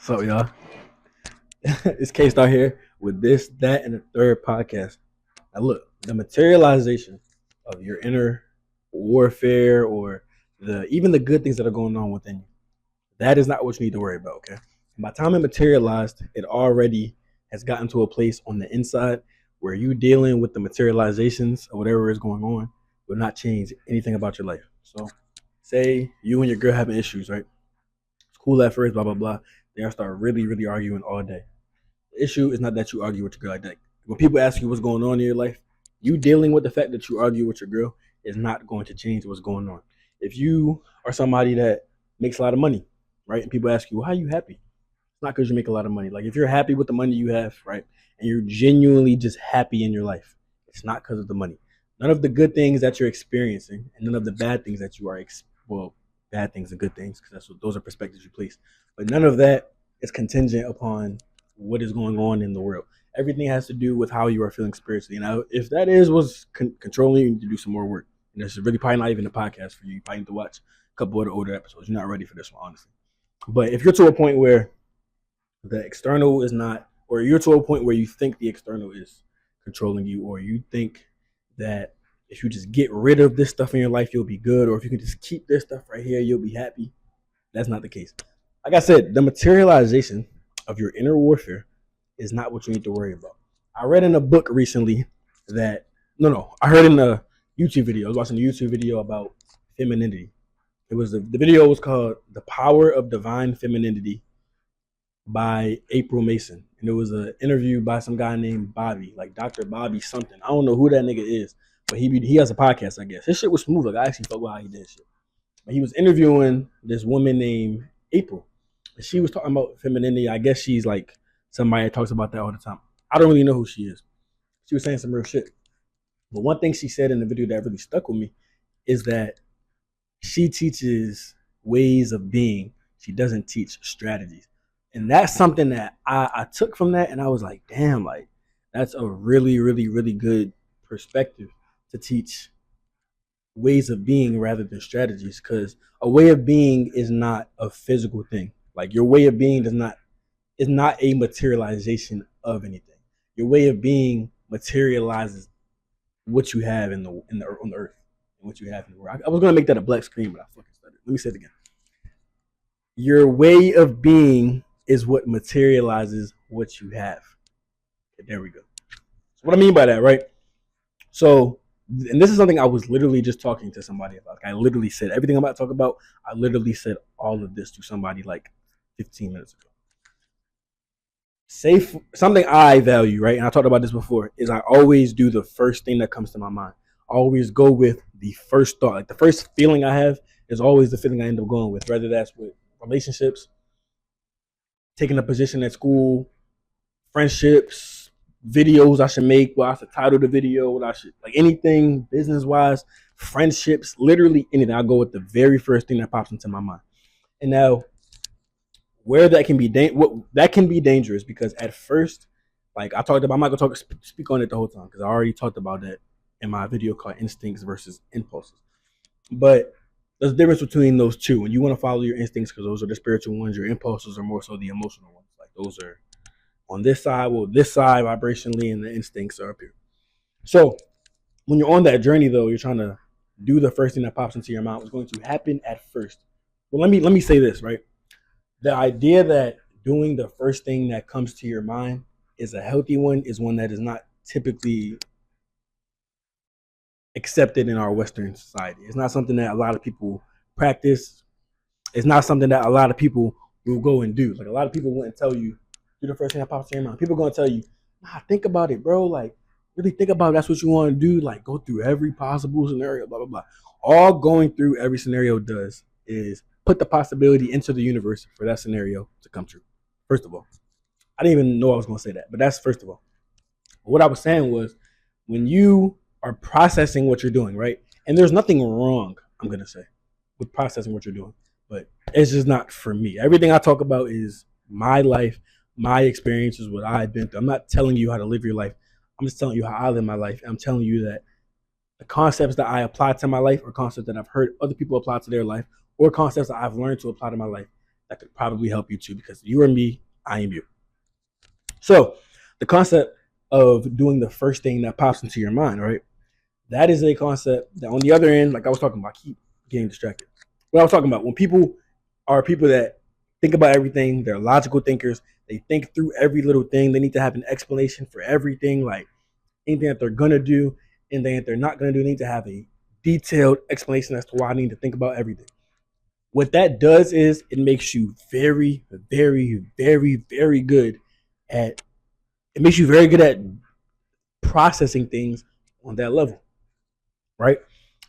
So y'all, it's K Star here with this, that, and the third podcast. Now look, the materialization of your inner warfare or even the good things that are going on within you. That is not what you need to worry about, okay? And by the time it materialized, it already has gotten to a place on the inside where you dealing with the materializations of whatever is going on will not change anything about your life. So say you and your girl having issues, right? It's cool at first, blah blah blah. They start really, really arguing all day. The issue is not that you argue with your girl like that. When people ask you what's going on in your life, you dealing with the fact that you argue with your girl is not going to change what's going on. If you are somebody that makes a lot of money, right, and people ask you, well, how are you happy? It's not because you make a lot of money. Like if you're happy with the money you have, right, and you're genuinely just happy in your life, it's not because of the money. None of the good things that you're experiencing, and none of the bad things that you are, well, bad things and good things, because those are perspectives you place. But none of that is contingent upon what is going on in the world. Everything has to do with how you are feeling spiritually. Now, if that is what's controlling you, need to do some more work. And this is really probably not even a podcast for you. You probably need to watch a couple of the older episodes. You're not ready for this one, honestly. But if you're to a point where the external is not, or you're to a point where you think the external is controlling you, or you think that if you just get rid of this stuff in your life, you'll be good, or if you can just keep this stuff right here, you'll be happy. That's not the case. Like I said, the materialization of your inner warfare is not what you need to worry about. I read in a book recently that no, I heard in a YouTube video. I was watching a YouTube video about femininity. It was the video was called "The Power of Divine Femininity" by April Mason, and it was an interview by some guy named Bobby, like Dr. Bobby something. I don't know who that nigga is, but he has a podcast, I guess. His shit was smooth. Like I actually fuck with how he did shit. But he was interviewing this woman named April. And she was talking about femininity. I guess she's like somebody that talks about that all the time. I don't really know who she is. She was saying some real shit. But one thing she said in the video that really stuck with me is that she teaches ways of being. She doesn't teach strategies. And that's something that I took from that, and I was like, damn, like that's a really, really, really good perspective to teach ways of being rather than strategies, because a way of being is not a physical thing. Like your way of being does not is not a materialization of anything. Your way of being materializes what you have in the on the earth and what you have in the world. I was gonna make that a black screen, but I fucking started. Let me say it again. Your way of being is what materializes what you have. Okay, there we go. So what I mean by that, right? So, and this is something I was literally just talking to somebody about. Like I literally said everything I'm about to talk about. I literally said all of this to somebody like 15 minutes ago. Safe something I value, right? And I talked about this before. Is I always do the first thing that comes to my mind. I always go with the first thought. Like the first feeling I have is always the feeling I end up going with, whether that's with relationships, taking a position at school, friendships, videos I should make, what I should title the video, what I should like anything business wise, friendships, literally anything. I go with the very first thing that pops into my mind. And now, where that can be what that can be dangerous because at first, like I talked about, I'm not gonna speak on it the whole time because I already talked about that in my video called instincts versus impulses. But there's a difference between those two, and you want to follow your instincts because those are the spiritual ones. Your impulses are more so the emotional ones. Like those are on this side, well, this side vibrationally, and the instincts are up here. So when you're on that journey, though, you're trying to do the first thing that pops into your mind. What's going to happen at first? Well, let me say this, right? The idea that doing the first thing that comes to your mind is a healthy one is one that is not typically accepted in our Western society. It's not something that a lot of people practice. It's not something that a lot of people will go and do. Like a lot of people wouldn't tell you, do the first thing that pops in your mind. People are gonna tell you, nah, think about it, bro. Like, really think about it. That's what you want to do. Like, go through every possible scenario, blah, blah, blah. All going through every scenario does is put the possibility into the universe for that scenario to come true. First of all, I didn't even know I was gonna say that, but that's first of all. What I was saying was when you are processing what you're doing, right? And there's nothing wrong, I'm gonna say, with processing what you're doing, but it's just not for me. Everything I talk about is my life, my experiences, what I've been through. I'm not telling you how to live your life. I'm just telling you how I live my life. I'm telling you that the concepts that I apply to my life are concepts that I've heard other people apply to their life or concepts that I've learned to apply to my life. that could probably help you too, because you are me, I am you. So the concept of doing the first thing that pops into your mind, right? That is a concept that on the other end, like I was talking about, I keep getting distracted. What I was talking about, when people are people that think about everything, they're logical thinkers, they think through every little thing, they need to have an explanation for everything, like anything that they're gonna do, anything that they're not gonna do, they need to have a detailed explanation as to why I need to think about everything. What that does is it makes you very, very, very, very good at it makes you very good at processing things on that level, right?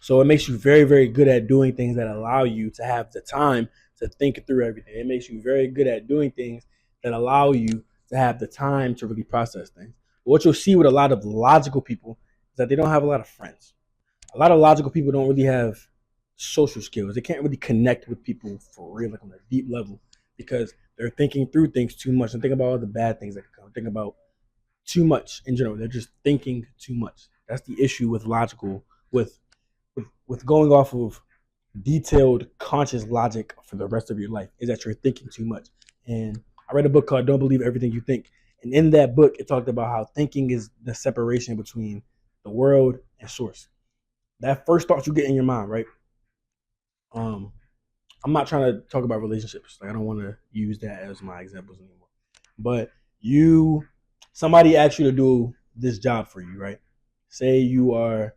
So it makes you very, very good at doing things that allow you to have the time to think through everything. It makes you very good at doing things that allow you to have the time to really process things. But what you'll see with a lot of logical people is that they don't have a lot of friends. A lot of logical people don't really have social skills. They can't really connect with people for real, like on a deep level, because they're thinking through things too much and think about all the bad things that can come. Think about too much in general. They're just thinking too much. That's the issue with logical, with with going off of detailed conscious logic for the rest of your life, is that you're thinking too much. And I read a book called Don't Believe Everything You Think. And in that book, it talked about how thinking is the separation between the world and source. That first thought you get in your mind, right? Um, I'm not trying to talk about relationships. Like, I don't want to use that as my examples anymore. But you, somebody asks you to do this job for you, right? Say you are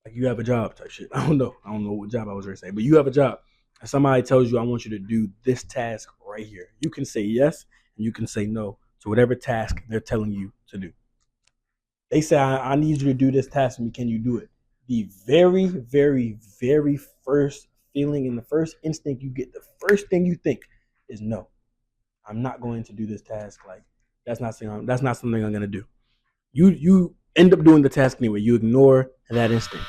like you have a job type shit. I don't know. I don't know what job I was going to say, but you have a job. And somebody tells you, I want you to do this task right here. You can say yes and you can say no to whatever task they're telling you to do. They say, I need you to do this task for me. Can you do it? The very, very, very first feeling and the first instinct you get, the first thing you think is no. I'm not going to do this task. Like that's not something I'm gonna do. You end up doing the task anyway. You ignore that instinct.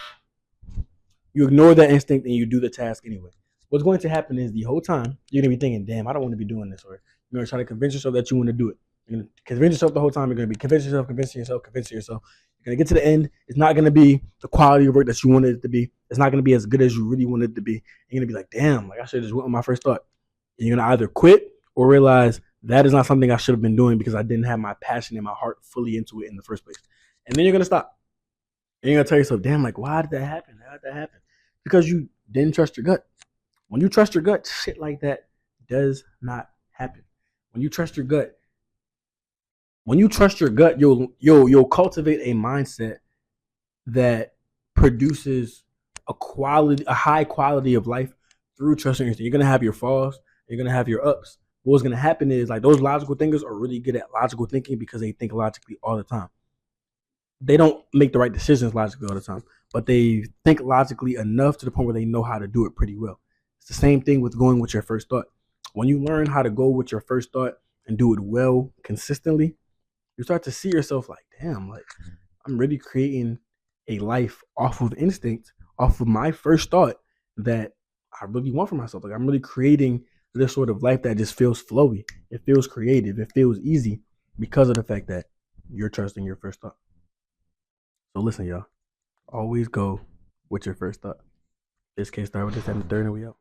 You ignore that instinct and you do the task anyway. What's going to happen is the whole time you're gonna be thinking, "Damn, I don't want to be doing this," or you're gonna try to convince yourself that you want to do it. You're gonna convince yourself the whole time. You're gonna be convincing yourself, convincing yourself, convincing yourself. You're gonna get to the end. It's not gonna be the quality of work that you wanted it to be. It's not gonna be as good as you really wanted it to be. You're gonna be like, "Damn, like I should have just went with my first thought." And you're gonna either quit or realize that is not something I should have been doing because I didn't have my passion and my heart fully into it in the first place. And then you're gonna stop. And you're gonna tell yourself, "Damn, like why did that happen? How did that happen?" Because you didn't trust your gut. When you trust your gut, shit like that does not happen. When you trust your gut, you'll cultivate a mindset that produces a high quality of life through trusting yourself. You're gonna have your falls, you're gonna have your ups. What's gonna happen is like those logical thinkers are really good at logical thinking because they think logically all the time. They don't make the right decisions logically all the time, but they think logically enough to the point where they know how to do it pretty well. It's the same thing with going with your first thought. When you learn how to go with your first thought and do it well consistently, you start to see yourself like, damn, like I'm really creating a life off of instinct, off of my first thought that I really want for myself. Like I'm really creating this sort of life that just feels flowy. It feels creative. It feels easy because of the fact that you're trusting your first thought. So listen, y'all. Always go with your first thought. This case started with this and the third, and we out.